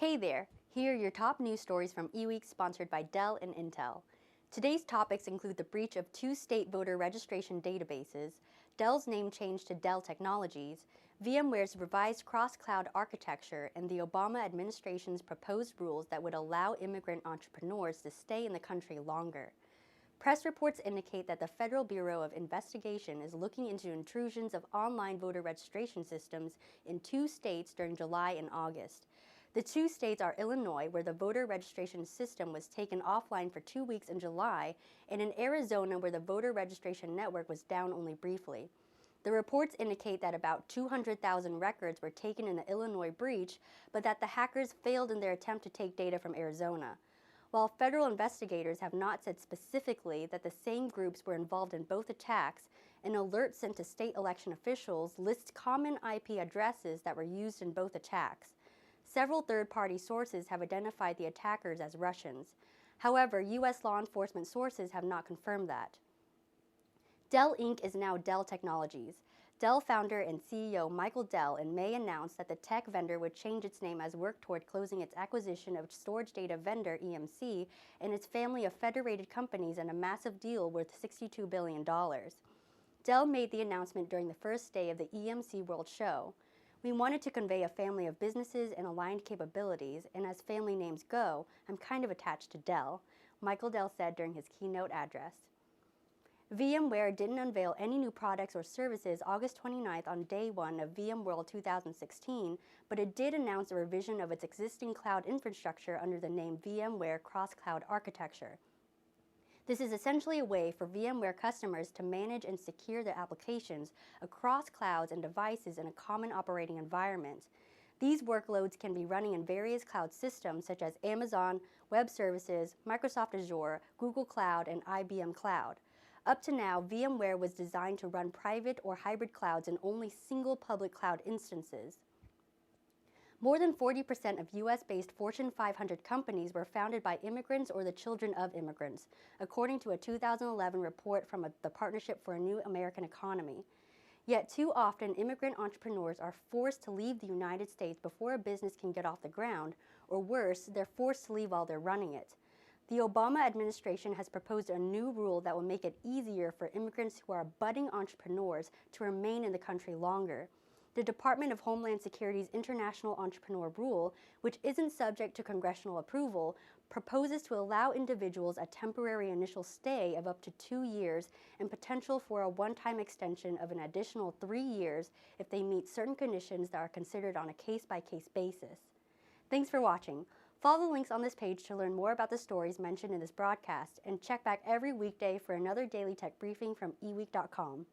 Hey there! Here are your top news stories from eWEEK sponsored by Dell and Intel. Today's topics include the breach of 2 state voter registration databases, Dell's name change to Dell Technologies, VMware's revised cross-cloud architecture, and the Obama administration's proposed rules that would allow immigrant entrepreneurs to stay in the country longer. Press reports indicate that the Federal Bureau of Investigation is looking into intrusions of online voter registration systems in 2 states during July and August. The 2 states are Illinois, where the voter registration system was taken offline for 2 weeks in July, and in Arizona, where the voter registration network was down only briefly. The reports indicate that about 200,000 records were taken in the Illinois breach, but that the hackers failed in their attempt to take data from Arizona. While federal investigators have not said specifically that the same groups were involved in both attacks, an alert sent to state election officials lists common IP addresses that were used in both attacks. Several third-party sources have identified the attackers as Russians. However, U.S. law enforcement sources have not confirmed that. Dell Inc. is now Dell Technologies. Dell founder and CEO Michael Dell in May announced that the tech vendor would change its name as work toward closing its acquisition of storage data vendor EMC and its family of federated companies in a massive deal worth $62 billion. Dell made the announcement during the first day of the EMC World Show. "We wanted to convey a family of businesses and aligned capabilities, and as family names go, I'm kind of attached to Dell," Michael Dell said during his keynote address. VMware didn't unveil any new products or services August 29th on day one of VMworld 2016, but it did announce a revision of its existing cloud infrastructure under the name VMware Cross-Cloud Architecture. This is essentially a way for VMware customers to manage and secure their applications across clouds and devices in a common operating environment. These workloads can be running in various cloud systems such as Amazon Web Services, Microsoft Azure, Google Cloud, and IBM Cloud. Up to now, VMware was designed to run private or hybrid clouds in only single public cloud instances. More than 40% of U.S.-based Fortune 500 companies were founded by immigrants or the children of immigrants, according to a 2011 report from the Partnership for a New American Economy. Yet too often, immigrant entrepreneurs are forced to leave the United States before a business can get off the ground, or worse, they're forced to leave while they're running it. The Obama administration has proposed a new rule that will make it easier for immigrants who are budding entrepreneurs to remain in the country longer. The Department of Homeland Security's International Entrepreneur Rule, which isn't subject to congressional approval, proposes to allow individuals a temporary initial stay of up to 2 years and potential for a one-time extension of an additional 3 years if they meet certain conditions that are considered on a case-by-case basis. Thanks for watching. Follow the links on this page to learn more about the stories mentioned in this broadcast, and check back every weekday for another daily tech briefing from eWEEK.com.